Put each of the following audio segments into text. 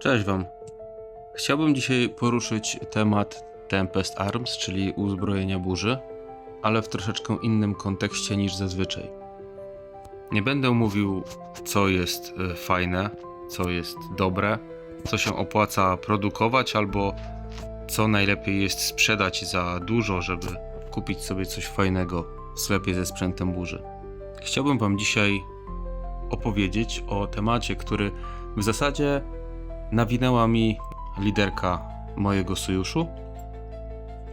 Cześć Wam. Chciałbym dzisiaj poruszyć temat Tempest Arms, czyli uzbrojenia burzy, ale w troszeczkę innym kontekście niż zazwyczaj. Nie będę mówił, co jest fajne, co jest dobre, co się opłaca produkować, albo co najlepiej jest sprzedać za dużo, żeby kupić sobie coś fajnego w sklepie ze sprzętem burzy. Chciałbym Wam dzisiaj opowiedzieć o temacie, który w zasadzie nawinęła mi liderka mojego sojuszu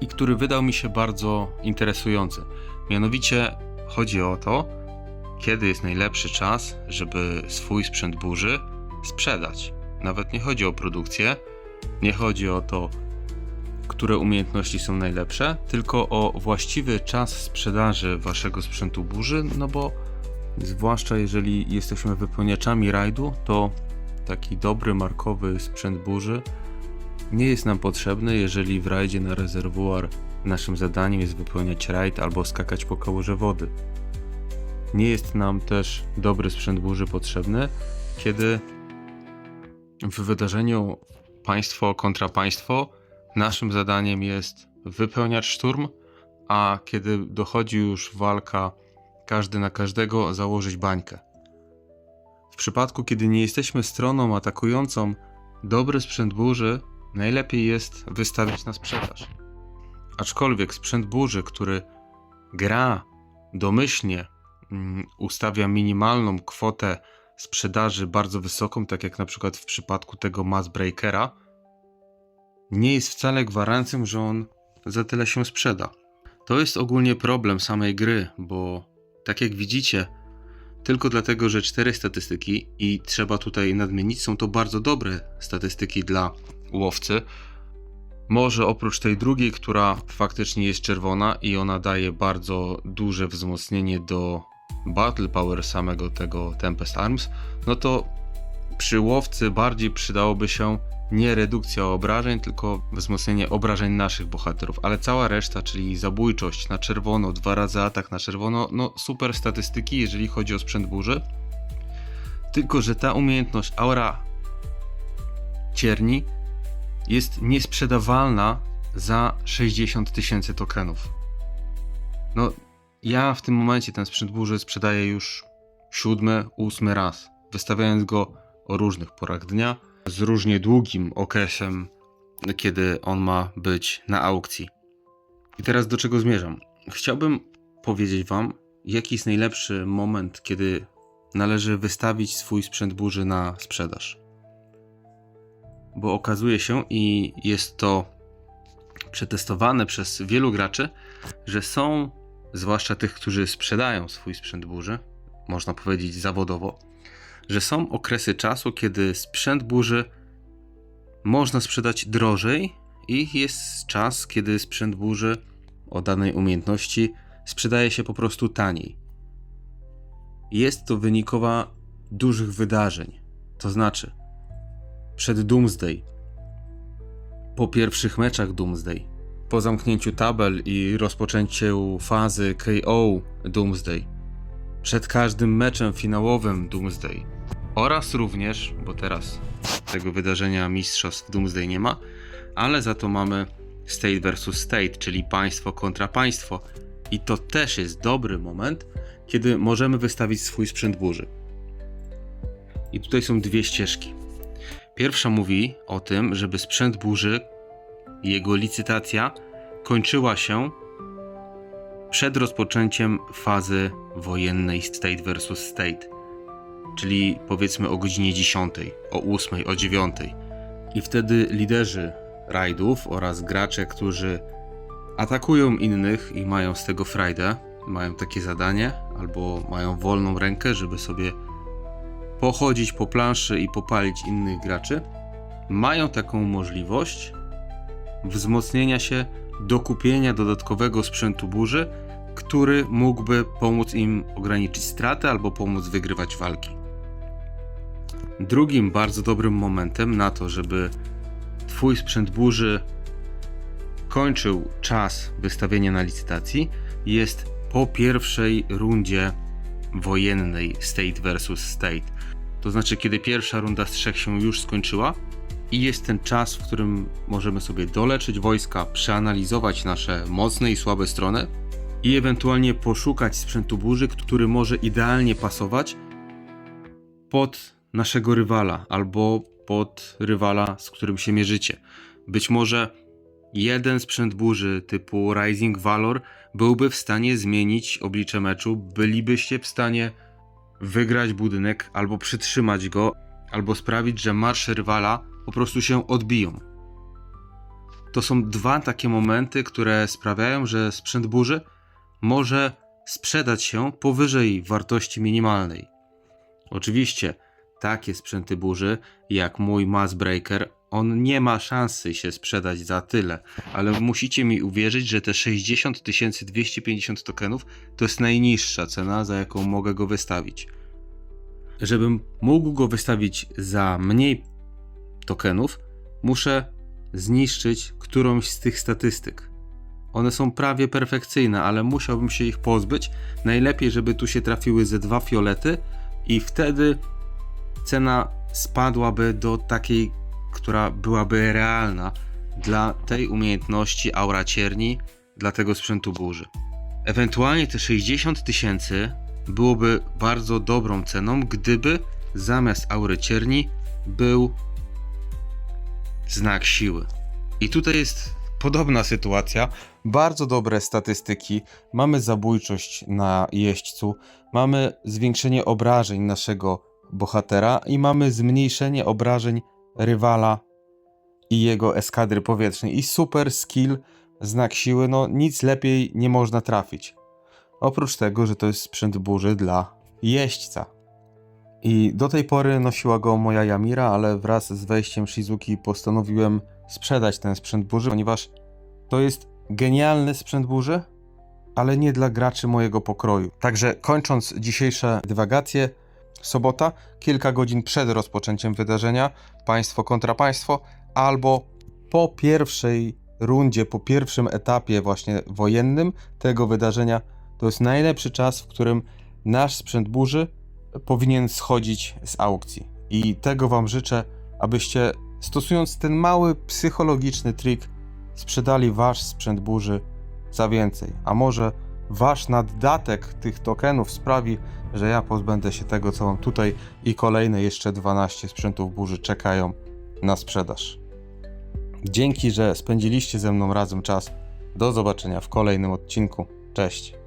i który wydał mi się bardzo interesujący. Mianowicie chodzi o to, kiedy jest najlepszy czas, żeby swój sprzęt burzy sprzedać. Nawet nie chodzi o produkcję, nie chodzi o to, które umiejętności są najlepsze, tylko o właściwy czas sprzedaży waszego sprzętu burzy, no bo zwłaszcza jeżeli jesteśmy wypełniaczami rajdu, to taki dobry, markowy sprzęt burzy nie jest nam potrzebny, jeżeli w rajdzie na rezerwuar naszym zadaniem jest wypełniać rajd albo skakać po kałuży wody. Nie jest nam też dobry sprzęt burzy potrzebny, kiedy w wydarzeniu państwo kontra państwo naszym zadaniem jest wypełniać szturm, a kiedy dochodzi już walka każdy na każdego, założyć bańkę. W przypadku, kiedy nie jesteśmy stroną atakującą, dobry sprzęt burzy najlepiej jest wystawić na sprzedaż. Aczkolwiek sprzęt burzy, który gra domyślnie, ustawia minimalną kwotę sprzedaży bardzo wysoką, tak jak na przykład w przypadku tego Massbreakera, nie jest wcale gwarancją, że on za tyle się sprzeda. To jest ogólnie problem samej gry, bo tak jak widzicie, tylko dlatego, że 4 statystyki i trzeba tutaj nadmienić, są to bardzo dobre statystyki dla łowcy. Może oprócz tej drugiej, która faktycznie jest czerwona i ona daje bardzo duże wzmocnienie do battle power samego tego Tempest Arms, no to przy łowcy bardziej przydałoby się nie redukcja obrażeń, tylko wzmocnienie obrażeń naszych bohaterów, ale cała reszta, czyli zabójczość na czerwono, 2 razy atak na czerwono, no super statystyki, jeżeli chodzi o sprzęt burzy. Tylko że ta umiejętność Aura Cierni jest niesprzedawalna za 60 000 tokenów. No, ja w tym momencie ten sprzęt burzy sprzedaję już 7., 8. raz, wystawiając go o różnych porach dnia, z różnie długim okresem, kiedy on ma być na aukcji. I teraz do czego zmierzam? Chciałbym powiedzieć Wam, jaki jest najlepszy moment, kiedy należy wystawić swój sprzęt burzy na sprzedaż. Bo okazuje się, i jest to przetestowane przez wielu graczy, że są, zwłaszcza tych, którzy sprzedają swój sprzęt burzy, można powiedzieć zawodowo, że są okresy czasu, kiedy sprzęt burzy można sprzedać drożej i jest czas, kiedy sprzęt burzy o danej umiejętności sprzedaje się po prostu taniej. Jest to wynikowa dużych wydarzeń, to znaczy przed Doomsday, po pierwszych meczach Doomsday, po zamknięciu tabel i rozpoczęciu fazy KO Doomsday, przed każdym meczem finałowym Doomsday oraz również, bo teraz tego wydarzenia mistrzostw Doomsday nie ma, ale za to mamy State vs State, czyli państwo kontra państwo, i to też jest dobry moment, kiedy możemy wystawić swój sprzęt burzy. I tutaj są 2 ścieżki. Pierwsza mówi o tym, żeby sprzęt burzy, jego licytacja kończyła się przed rozpoczęciem fazy wojennej State vs State, czyli powiedzmy o godzinie 10, o 8, o 9. I wtedy liderzy rajdów oraz gracze, którzy atakują innych i mają z tego frajdę, mają takie zadanie albo mają wolną rękę, żeby sobie pochodzić po planszy i popalić innych graczy, mają taką możliwość wzmocnienia się, dokupienia dodatkowego sprzętu burzy, który mógłby pomóc im ograniczyć straty albo pomóc wygrywać walki. Drugim bardzo dobrym momentem na to, żeby Twój sprzęt burzy kończył czas wystawienia na licytacji, jest po pierwszej rundzie wojennej State vs State. To znaczy, kiedy pierwsza runda z 3 się już skończyła, i jest ten czas, w którym możemy sobie doleczyć wojska, przeanalizować nasze mocne i słabe strony i ewentualnie poszukać sprzętu burzy, który może idealnie pasować pod naszego rywala albo pod rywala, z którym się mierzycie. Być może jeden sprzęt burzy typu Rising Valor byłby w stanie zmienić oblicze meczu, bylibyście w stanie wygrać budynek albo przytrzymać go, albo sprawić, że marsze rywala po prostu się odbiją. To są dwa takie momenty, które sprawiają, że sprzęt burzy może sprzedać się powyżej wartości minimalnej. Oczywiście takie sprzęty burzy jak mój Massbreaker, on nie ma szansy się sprzedać za tyle, ale musicie mi uwierzyć, że te 60 250 tokenów to jest najniższa cena, za jaką mogę go wystawić. Żebym mógł go wystawić za mniej tokenów, muszę zniszczyć którąś z tych statystyk. One są prawie perfekcyjne, ale musiałbym się ich pozbyć. Najlepiej, żeby tu się trafiły ze 2 fiolety i wtedy cena spadłaby do takiej, która byłaby realna dla tej umiejętności aura cierni, dla tego sprzętu burzy. Ewentualnie te 60 000 byłoby bardzo dobrą ceną, gdyby zamiast aury cierni był znak siły. I tutaj jest podobna sytuacja. Bardzo dobre statystyki. Mamy zabójczość na jeźdźcu, mamy zwiększenie obrażeń naszego bohatera i mamy zmniejszenie obrażeń rywala i jego eskadry powietrznej. I super skill, znak siły, no nic lepiej nie można trafić. Oprócz tego, że to jest sprzęt burzy dla jeźdźca. I do tej pory nosiła go moja Jamira, ale wraz z wejściem Shizuki postanowiłem sprzedać ten sprzęt burzy, ponieważ to jest genialny sprzęt burzy, ale nie dla graczy mojego pokroju. Także kończąc dzisiejsze dywagacje, sobota, kilka godzin przed rozpoczęciem wydarzenia, państwo kontra państwo, albo po pierwszej rundzie, po pierwszym etapie właśnie wojennym tego wydarzenia, to jest najlepszy czas, w którym nasz sprzęt burzy powinien schodzić z aukcji. I tego wam życzę, abyście stosując ten mały psychologiczny trik sprzedali wasz sprzęt burzy za więcej. A może wasz naddatek tych tokenów sprawi, że ja pozbędę się tego, co mam tutaj i kolejne jeszcze 12 sprzętów burzy czekają na sprzedaż. Dzięki, że spędziliście ze mną razem czas. Do zobaczenia w kolejnym odcinku. Cześć!